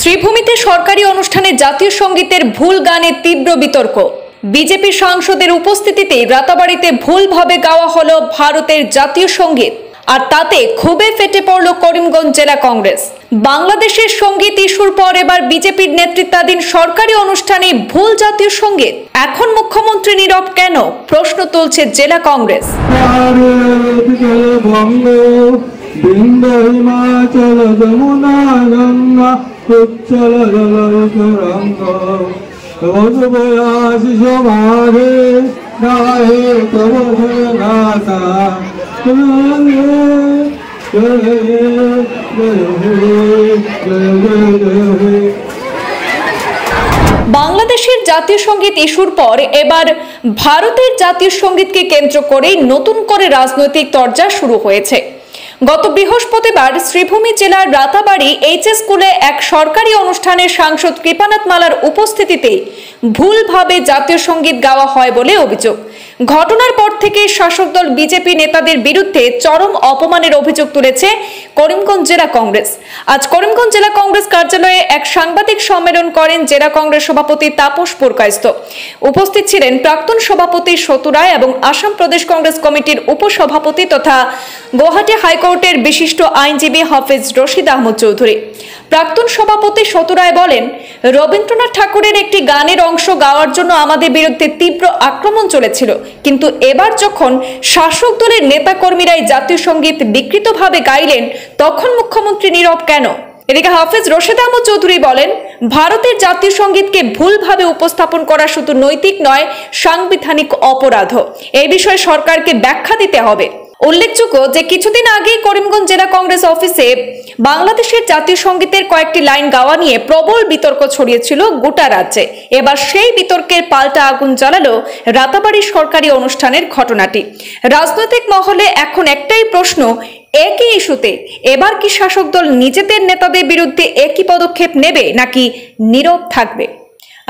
শ্রীভূমিতে সরকারি অনুষ্ঠানে জাতীয় সঙ্গীতের ভুল গানে তীব্র বিতর্ক। বিজেপি সাংসদের উপস্থিতিতে রাতাবাড়িতে ভুলভাবে গাওয়া হলো ভারতের জাতীয় সঙ্গীত, আর তাতে ক্ষোভে ফেটে পড়ল করিমগঞ্জ জেলা কংগ্রেস। বাংলাদেশের সঙ্গীত ইস্যুর পর এবার বিজেপির নেতৃত্বাধীন সরকারি অনুষ্ঠানে ভুল জাতীয় সঙ্গীত। এখন মুখ্যমন্ত্রী নীরব কেন, প্রশ্ন তুলছে জেলা কংগ্রেস। বাংলাদেশের জাতীয় সঙ্গীত ইস্যুর পর এবার ভারতের জাতীয় সঙ্গীতকে কেন্দ্র করেই নতুন করে রাজনৈতিক তরজা শুরু হয়েছে। গত বৃহস্পতিবার শ্রীভূমি জেলার রাতাবাড়ি এইচএস স্কুলে এক সরকারি অনুষ্ঠানে সাংসদ কৃপানাথ মালার উপস্থিতিতে ভুলভাবে জাতীয় সঙ্গীত গাওয়া হয় বলে অভিযোগ। ঘটনার পর থেকে শাসক দল বিজেপি নেতাদের বিরুদ্ধে চরম অপমানের অভিযোগ তুলেছে করিমগঞ্জ জেলা কংগ্রেস। আজ করিমগঞ্জ জেলা কংগ্রেস কার্যালয়ে এক সাংবাদিক সম্মেলন করেন জেলা কংগ্রেস সভাপতি তাপস পুরকায়স্থ। উপস্থিত ছিলেন প্রাক্তন সভাপতি সতু রায় এবং আসাম প্রদেশ কংগ্রেস কমিটির উপসভাপতি তথা গুয়াহাটি হাইকোর্টের বিশিষ্ট আইনজীবী হাফেজ রশিদ আহমদ চৌধুরী। প্রাক্তন সভাপতি সতু রায় বলেন, রবীন্দ্রনাথ ঠাকুরের একটি গানের অংশ গাওয়ার জন্য আমাদের বিরুদ্ধে তীব্র আক্রমণ চলেছিল, কিন্তু এবার যখন শাসক দলের নেতাকর্মীরাই জাতীয় সঙ্গীত বিকৃতভাবে গাইলেন তখন মুখ্যমন্ত্রী নীরব কেন? এদিকে হাফেজ রশিদ আহমদ চৌধুরী বলেন, ভারতের জাতীয় সঙ্গীতকে ভুলভাবে উপস্থাপন করা শুধু নৈতিক নয়, সাংবিধানিক অপরাধও। এই বিষয়ে সরকারকে ব্যাখ্যা দিতে হবে। উল্লেখযোগ্য যে কিছুদিন আগেই করিমগঞ্জ জেলা কংগ্রেস অফিসে বাংলাদেশের জাতীয় সঙ্গীতের কয়েকটি লাইন গাওয়া নিয়ে প্রবল বিতর্ক ছড়িয়েছিল গোটা রাজ্যে। এবার সেই বিতর্কের পাল্টা আগুন জ্বালালো রাতাবাড়ি সরকারি অনুষ্ঠানের ঘটনাটি। রাজনৈতিক মহলে এখন একটাই প্রশ্ন, একই ইস্যুতে এবার কি শাসক দল নিজেদের নেতাদের বিরুদ্ধে একই পদক্ষেপ নেবে নাকি নীরব থাকবে?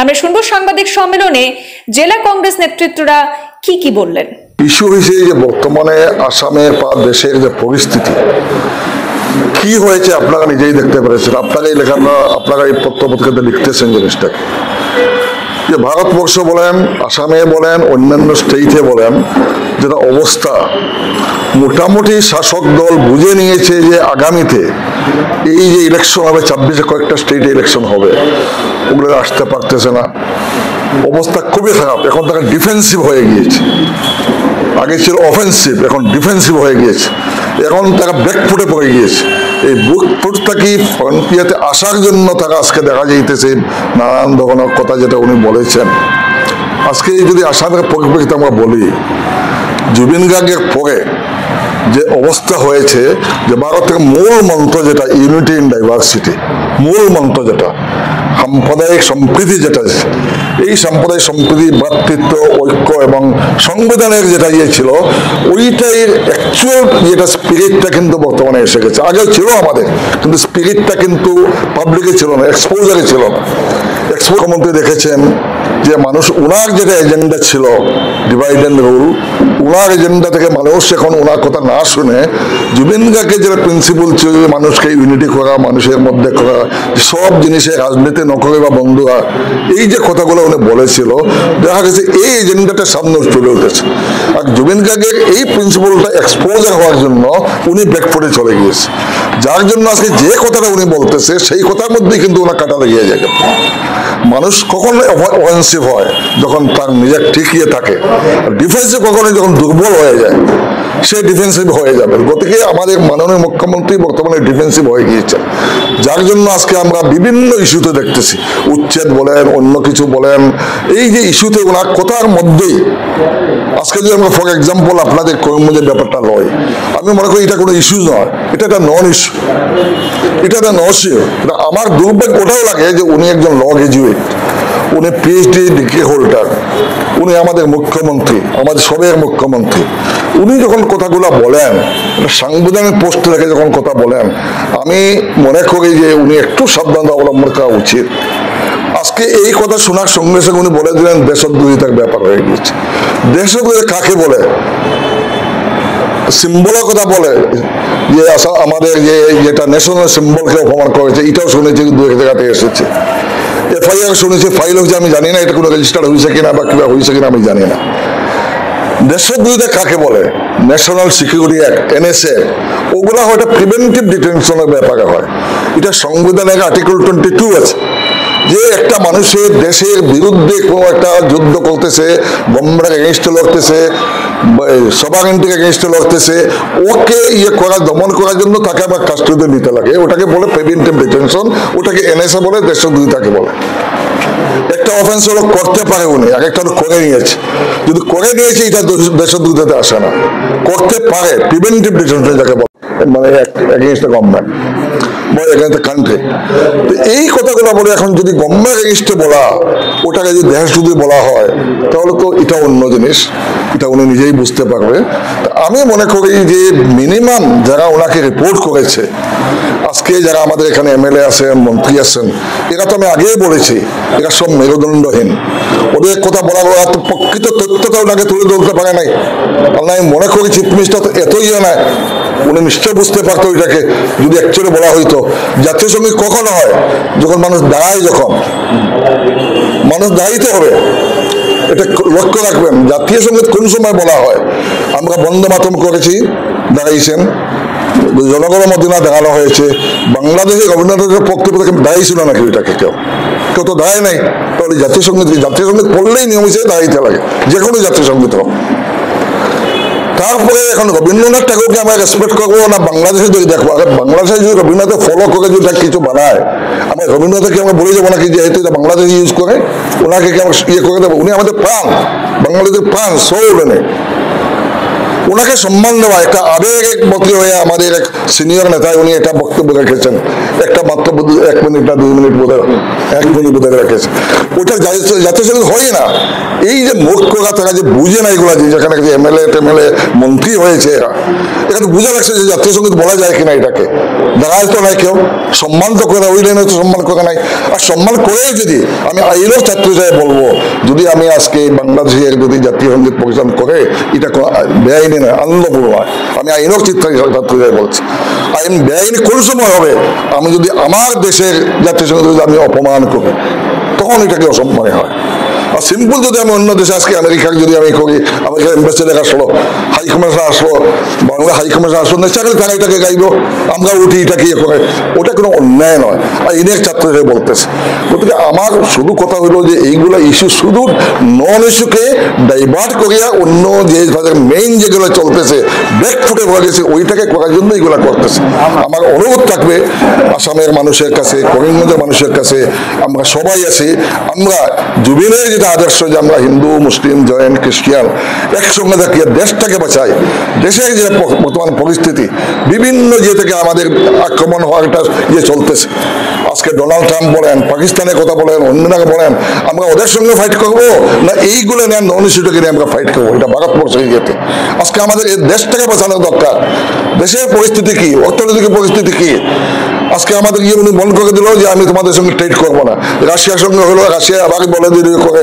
আমরা শুনবো সাংবাদিক সম্মেলনে জেলা কংগ্রেস নেতৃত্বরা কি বললেন। ইস্যু হয়েছে যে বর্তমানে আসামের বা দেশের যে পরিস্থিতি কি হয়েছে আপনারা নিজেই দেখতে পেরেছেন। আপনারা এই পত্রপত্রিকাতে লিখতেছেন জিনিসটাকে, যে ভারতবর্ষ বলেন, আসামে বলেন, অন্যান্য স্টেটে বলেন, যেটা অবস্থা মোটামুটি শাসক দল বুঝে নিয়েছে যে আগামীতে এই যে ইলেকশন হবে, 26-এ কয়েকটা স্টেটে ইলেকশন হবে, ওগুলো আসতে পারতেছে না। অবস্থা খুবই খারাপ। এখন তারা ডিফেন্সিভ হয়ে গিয়েছে। আগে ছিল অফেন্সিভ, এখন ডিফেন্সিভ হয়ে গিয়েছে। এখন তারা ব্যাকফুটে পড়ে গিয়েছে। এই ব্যাকফুটটা কি ফ্রন্টিয়ারতে আসার জন্য তারা আজকে দেখা যাইতেছে নানান ধরনের কথা যেটা উনি বলেছেন। আজকে যদি আসামের পরিপ্রেক্ষিতে আমরা বলি, জুবিন গার্গের পরে যে অবস্থা হয়েছে, যে ভারতের মূল মন্ত্র যেটা ইউনিটি ইন ডাইভার্সিটি, মূল মন্ত্র যেটা সাম্প্রদায়িক সম্প্রীতি, যেটা এই সাম্প্রদায়িক সম্প্রীতি, ভ্রাতৃত্ব, ঐক্য এবং সংবিধানের যেটা ছিল, ওইটাই অ্যাকচুয়াল যেটা স্পিরিটটা কিন্তু বর্তমানে এসে গেছে। আগেও ছিল আমাদের, কিন্তু স্পিরিটটা কিন্তু পাবলিকে ছিল না, এক্সপোজারে ছিল না। মুখ্যমন্ত্রী দেখেছেন যে মানুষ ওনার যেটা এজেন্ডা ছিল divide and rule, owner agenda থেকে মানুষ এখন ওনার কথা না শুনে জুবিন গার্গের যেটা প্রিন্সিপাল ছিল মানুষকে ইউনিটি করা, মানুষের মধ্যে করা, সব জিনিসে রাজনীতি নকরে বা বন্ধুরা, এই যে কথাগুলো উনি বলেছিল, দেখা গেছে এই এজেন্ডাটা সামনে চলে উঠেছে। আর জুবিন গার্গের এই প্রিন্সিপালটা এক্সপোজার হওয়ার জন্য উনি ব্যাকফুটে চলে গিয়েছে, যার জন্য আজকে যে কথাটা উনি বলতেছে সেই কথার মধ্যেই কিন্তু ওনার কাটা লেগে যায়। মানুষ কখন অফেন্সিভ হয়? যখন তার নিজের ঠিকইয়ে থাকে। ডিফেন্সিভ কখনো যখন দুর্বল হয়ে যায়, সে ডিফেন্সিভ হয়ে যাবে। গতিকে আমাদের মাননীয় মুখ্যমন্ত্রী বর্তমানে ডিফেন্সিভ হয়ে গিয়েছেন, যার জন্য আজকে আমরা বিভিন্ন ইস্যুতে দেখতেছি, উচ্ছেদ বলেন, অন্য কিছু বলেন, এই যে ইস্যুতে ওনার কথার মধ্যেই আজকে যদি আমরা ফর এক্সাম্পল আপনাদের করিমগঞ্জের ব্যাপারটা লয়, আমি মনে করি এটা কোনো ইস্যু নয়, এটা একটা নন ইস্যু, এটা একটা নন ইস্যু। আমার দুর্ভাগ্য ওটাও লাগে যে উনি একজন ল গ্রাজুয়েট, উনি পিএইচডি ডিগ্রি হোল্ডার, উনি আমাদের মুখ্যমন্ত্রী, আমাদের সবের মুখ্যমন্ত্রী। উনি যখন কথাগুলো বলেন, সাংবিধানিক পোস্ট রেখে যখন কথা বলেন, আমি মনে করি যে উনি একটু সাবধানতা অবলম্বন করা উচিত। আজকে এই কথা শোনার সঙ্গে সঙ্গে উনি বলে দিলেন দেশদ্রোহিতার ব্যাপার হয়ে গেছে। দেশদ্রোহী কাকে বলে? সিম্বলের কথা বলে যে আমাদের যেটা ন্যাশনাল সিম্বলকে অপমান করেছে, এটাও শুনেছি দু এক জায়গাতে এসেছে। এফআইআর শুনেছি, ফাইল হয়েছে, আমি জানি না এটা কোনো রেজিস্টার হয়েছে কিনা বা কিবা হয়েছে কিনা আমি জানি না। দেশদ্রোহিতা কাকে বলে? ন্যাশনাল সিকিউরিটি অ্যাক্ট, NSA, ওগুলা হয়তো প্রিভেন্টিভ ডিটেনশনের ব্যাপারে হয়। এটা সংবিধানের আর্টিকেল 22 আছে, যে একটা মানুষের দেশের বিরুদ্ধে কোনো একটা যুদ্ধ করতেছে, বোমরার এগেনস্টে লড়তেছে, সভারেন্টির এগেনস্টে লড়তেছে, ওকে দমন করার জন্য তাকে আবার কাস্টডিতে নিতে লাগে। ওটাকে বলে প্রিভেন্টিভ ডিটেনশন, ওটাকে NSA বলে, দেশদ্রোহিতাকে বলে। একটা অফেন্স হলো করতে পারে উনি, আর একটা হলো করে নিয়েছে। যদি করে নিয়েছে এটা দেশদ্রোহিতাতে আসে না, করতে পারে প্রিভেন্টিভ ডিটেনশন যাকে বলে, মানে এগেনস্ট দ্য গভর্নমেন্ট বা এগেনস্ট দ্য কান্ট্রি। তো এই কথাগুলো বলে এখন যদি গভর্নমেন্ট এগেনস্টে বলা, ওটাকে যদি দেশদ্রোহী বলা হয়, তাহলে তো এটা অন্য জিনিস, এটা উনি নিজেই বুঝতে পারবে। আমি মনে করি যে মিনিমাম যারা ওনাকে রিপোর্ট করেছে, আজকে যারা আমাদের এখানে MLA আছেন, মন্ত্রী আছেন, এরা তো আমি আগেই বলেছি এরা সব মেরুদণ্ডহীন। ওদের কথা বলা প্রকৃত তথ্যটা ওনাকে তুলে ধরতে পারে নাই। আমি মনে করি চিফ মিনিস্টার তো এতই না, উনি নিশ্চয় বুঝতে পারতো এটাকে যদি অ্যাকচুয়ালি বলা হইতো। জাতীয় সঙ্গীত কখন হয়? যখন মানুষ দাঁড়ায়, যখন মানুষ দাঁড়াইতে হবে, এটা লক্ষ্য রাখবেন। জাতীয় সঙ্গীত কোন সময় বলা হয়? আমরা বন্দে মাতরম করেছি, দাঁড়াইছেন, জনগণের মধ্যে না দেখানো হয়েছে। বাংলাদেশে রবীন্দ্রনাথের বক্তব্য দাঁড়িয়েছিল নাকি ওইটাকে? কেউ তো দাঁড়ায় নাই। তাহলে জাতীয় সঙ্গীত পড়লেই নিয়ম হিসেবে দাঁড়াইতে লাগে, যে কোনো জাতীয় সঙ্গীত হোক। তারপরে এখন রবীন্দ্রনাথ ঠাকুরকে আমরা রেসপেক্ট করবো না বাংলাদেশে যদি দেখবো? বাংলাদেশে যদি রবীন্দ্রনাথ ফলো করে যদি কিছু বানায়, আমরা রবীন্দ্রনাথকে আমরা বলে যাবো নাকি যেহেতু এটা বাংলাদেশ ইউজ করে, ওনাকে কি আমরা ইয়ে করে দেবো? উনি আমাদের প্রাণ, বাংলাদেশের প্রাণ, সোল উনি। ওনাকে সম্মান দেওয়া একটা আবেগ বদলি হয়ে আমাদের এক সিনিয়র নেতায় উনি এটা বক্তব্য রেখেছেন, একটা মাত্র 1 মিনিট না 2 মিনিট বোধ 1 মিনিট বোধ রেখেছে। ওটা জাতীয় সঙ্গীত হয় না। এই যে মূর্খরা, তারা যে বুঝে না এগুলা, যেখানে MLA মন্ত্রী হয়েছে, এরা তো বুঝে লাগছে যে জাতীয় সঙ্গীত বলা যায় কিনা। এটাকে দাঁড়ায় তো নাই কেউ, সম্মান তো করে ওই লাইনে তো সম্মান করে নাই। আর সম্মান করে যদি আমি আইনের ছাত্র হিসেবে বলবো, যদি আমি আজকে বাংলাদেশের যদি জাতীয় সঙ্গীত পরিচালন করে, এটা বেআইনি না, আনন্দপূর্ণ হয়। আমি আইনের ছাত্র হিসেবে বলছি, আইন বেআইনি কোন সময় হবে? আমি যদি আমার দেশের জাতীয় সঙ্গীত যদি আমি অপমান করি, তখন এটাকে অসম্মানে হয়। আর সিম্পল যদি আমি অন্য দেশে, আজকে আমেরিকার যদি আমি করি, আমেরিকার এম্বাসেডার আসলো, হাই কমিশনার আসলো, বাংলা হাই কমিশনার আসলো, ন্যাচারাল তারা এটাকে গাইবো, আমরা উঠি এটাকে ইয়ে করে, ওটা কোনো অন্যায় নয়। আর ইনের ছাত্র হিসেবে বলতেছে। গতিকে আমার শুধু কথা হইলো যে এইগুলো ইস্যু শুধু নন ইস্যুকে ডাইভার্ট করিয়া অন্য যে মেইন যেগুলো চলতেছে, ব্যাকফুটে হয়ে গেছে, ওইটাকে করার জন্য এইগুলো করতেছে। আমার অনুরোধ থাকবে আসামের মানুষের কাছে, করিমগঞ্জের মানুষের কাছে, আমরা সবাই আছি, আমরা জুবিনের যেটা আদর্শ যে আমরা হিন্দু, মুসলিম, জৈন, খ্রিস্টান একসঙ্গে থাকিয়ে দেশটাকে বাঁচাই। দেশের যে বর্তমান পরিস্থিতি, বিভিন্ন যে থেকে আমাদের আক্রমণ হওয়ার একটা ইয়ে চলতেছে, আজকে ডোনাল্ড ট্রাম্প বলেন, পাকিস্তানের কথা বলেন, অন্যরা বলেন, আমরা ওদের সঙ্গে ফাইট করবো না এইগুলো নিয়ে নন ইস্যুটাকে নিয়ে আমরা ফাইট করবো? এটা ভারতবর্ষের ইয়েতে আজকে আমাদের এই দেশটাকে বাঁচানোর দরকার। দেশের পরিস্থিতি কি, অর্থনৈতিক পরিস্থিতি কি? আজকে আমাদের ইয়ে উনি মন করে দিল যে আমি তোমাদের সঙ্গে ট্রেড করবো না, রাশিয়ার সঙ্গে হলো, রাশিয়া আবার বলে দিয়ে করে।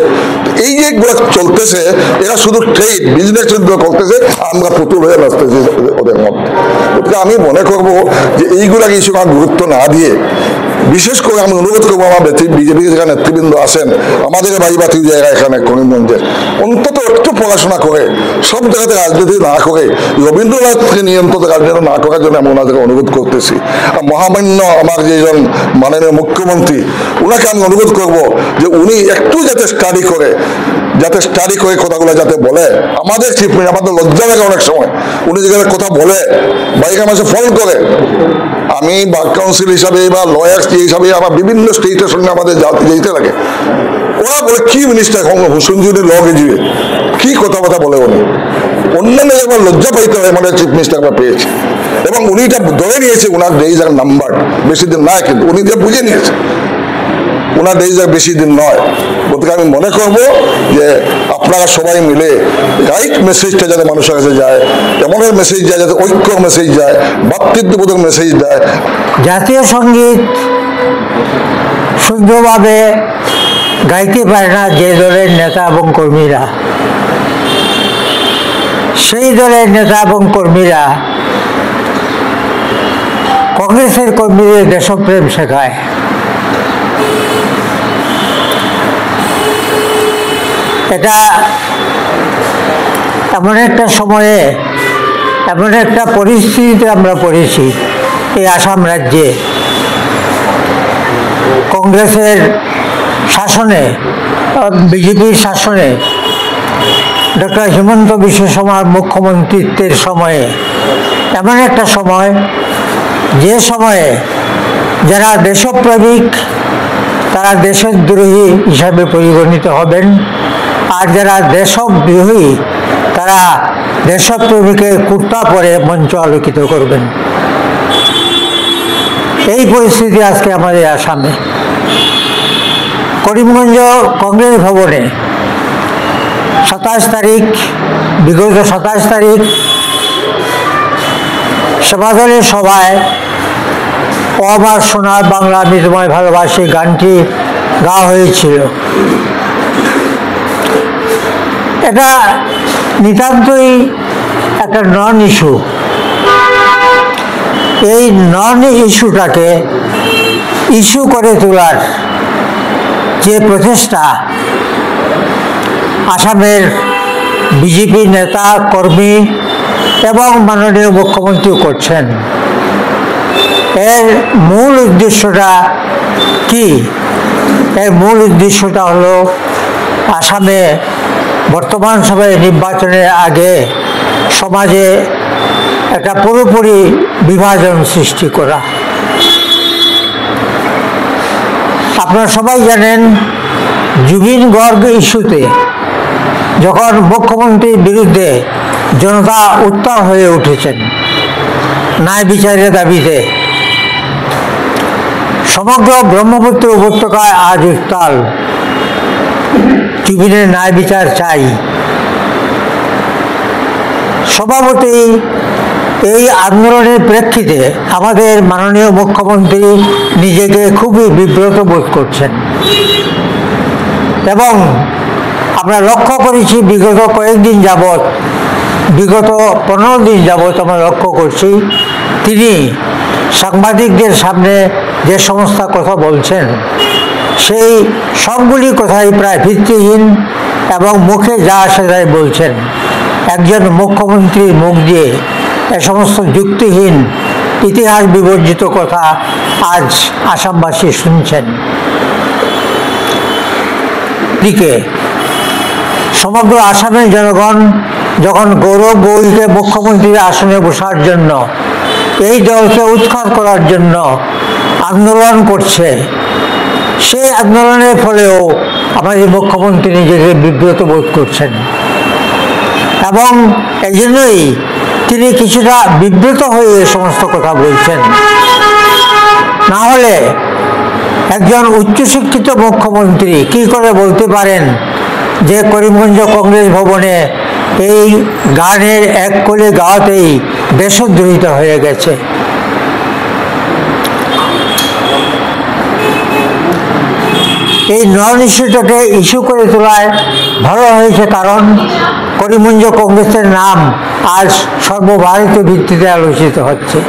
এই যেগুলো চলতেছে, এরা শুধু ট্রেড বিজনেস করতেছে, আমরা পুতুল হয়ে আসতেছি ওদের মধ্যে। ওটা আমি মনে করবো যে এইগুলাকে ইস্যু গুরুত্ব না দিয়ে, বিশেষ করে আমি অনুরোধ করবো আমার বিজেপি যারা নেতৃবৃন্দ আছেন, আমাদের ভাই বাতিল জায়গা এখানে করিমগঞ্জে, অন্তত একটু পড়াশোনা করে, সব জায়গাতে রাজনীতি না করে, রবীন্দ্রনাথকে নিয়ে অন্তত রাজনীতি না করার জন্য আমি ওনাদেরকে অনুরোধ করতেছি। আর মহামান্য আমার যেজন মাননীয় মুখ্যমন্ত্রী, ওনাকে আমি অনুরোধ করবো যে উনি একটু যাতে স্টাডি করে কথাগুলো যাতে বলে। আমাদের চিফ মিনিস্টার, আমাদের লজ্জা লাগে অনেক সময়, উনি যেখানে কথা বলে বাইরে মাসে ফোন করে, আমি বার কাউন্সিল হিসাবে বা লয়ার্স হিসাবে আমার বিভিন্ন স্টেটের সঙ্গে আমাদের যেতে লাগে, ওরা বলে কি মিনিস্টার হুসুনজুরি ল গেজুয়ে, কি কথাবার্তা বলে উনি। অন্যান্য একবার লজ্জা পাইতে হয়, আমাদের চিফ মিনিস্টার আমরা পেয়েছি, এবং উনি এটা ধরে নিয়েছে ওনার ডেইজ আর নাম্বার, বেশি দিন নয়, কিন্তু উনি যে বুঝে নিয়েছে ওনার ডেইজ আর বেশি দিন নয়। গতকাল আমি মনে করবো যে আপনারা সবাই মিলে রাইট মেসেজটা যাতে মানুষের কাছে যায়, এমন মেসেজ যায় যাতে ঐক্যর মেসেজ যায়, ভাতৃত্ববোধক মেসেজ দেয়। জাতীয় সঙ্গীত শুদ্ধভাবে গাইতে পারে না যে দলের নেতা এবং কর্মীরা, সেই দলের নেতা এবং কর্মীরা কংগ্রেসের কর্মীদের দেশপ্রেম শেখায়। এটা এমন একটা সময়ে, এমন একটা পরিস্থিতিতে আমরা পড়েছি এই আসাম রাজ্যে, কংগ্রেসের শাসনে, বিজেপির শাসনে, ডক্টর হিমন্ত বিশ্ব শর্মার মুখ্যমন্ত্রিত্বের সময়ে, এমন একটা সময় যে সময়ে যারা দেশপ্রেমিক তারা দেশদ্রোহী হিসাবে পরিগণিত হবেন, আর যারা দেশদ্রোহী তারা দেশপ্রেমিকের কুর্তা পরে মঞ্চ আলোকিত করবেন। এই পরিস্থিতি আজকে আমাদের আসামে। করিমগঞ্জ কংগ্রেস ভবনে 27 তারিখ, বিগত 27 তারিখ সেবাদলের সভায় ও আমার সোনার বাংলা আমি তোমায় ভালোবাসি গানটি গাওয়া হয়েছিল। এটা নিতান্তই একটা নন ইস্যু। এই নন ইস্যুটাকে ইস্যু করে তোলার যে প্রচেষ্টা আসামের বিজেপি নেতা কর্মী এবং মাননীয় মুখ্যমন্ত্রী করছেন, এর মূল উদ্দেশ্যটা কি? এর মূল উদ্দেশ্যটা হলো আসামে বর্তমান সময়ে নির্বাচনের আগে সমাজে একটা পুরোপুরি বিভাজন সৃষ্টি করা। আপনারা সবাই জানেন জুবিন গর্গ ইস্যুতে যখন মুখ্যমন্ত্রীর বিরুদ্ধে জনতা উত্তাল হয়ে উঠেছেন ন্যায় বিচারের দাবিতে, সমগ্র ব্রহ্মপুত্র উপত্যকায় আজ উত্তাল। জুবিনের ন্যায় বিচার চাই। স্বভাবতই এই আন্দোলনের প্রেক্ষিতে আমাদের মাননীয় মুখ্যমন্ত্রী নিজেকে খুবই বিব্রত বোধ করছেন এবং আমরা লক্ষ্য করেছি বিগত কয়েকদিন যাবৎ, বিগত 15 দিন যাবৎ আমরা লক্ষ্য করছি তিনি সাংবাদিকদের সামনে যে সমস্ত কথা বলছেন সেই সবগুলি কথাই প্রায় ভিত্তিহীন এবং মুখে যা আসে তাই বলছেন। একজন মুখ্যমন্ত্রীর মুখ দিয়ে এ সমস্ত যুক্তিহীন ইতিহাস বিবর্জিত কথা আজ আসামবাসী শুনছেন। দিকে সমগ্র আসামের জনগণ যখন গৌরব গগৈকে মুখ্যমন্ত্রীর আসনে বসার জন্য, এই দলকে উৎখাত করার জন্য আন্দোলন করছে, সেই আন্দোলনের ফলেও আমাদের মুখ্যমন্ত্রী নিজেকে বিব্রত বোধ করছেন এবং এই জন্যই তিনি কিছুটা বিব্রত হয়ে এই সমস্ত কথা বলছেন। না হলে একজন উচ্চশিক্ষিত মুখ্যমন্ত্রী কি করে বলতে পারেন যে করিমগঞ্জ কংগ্রেস ভবনে এই গানের এক কলে গাওয়াতেই দেশদ্রোহিতা হয়ে গেছে? এই নন ইস্যুটাকে ইস্যু করে তোলায় ভালো হয়েছে, কারণ করিমগঞ্জ কংগ্রেসের নাম আজ সর্বভারতীয় ভিত্তিতে আলোচিত হচ্ছে।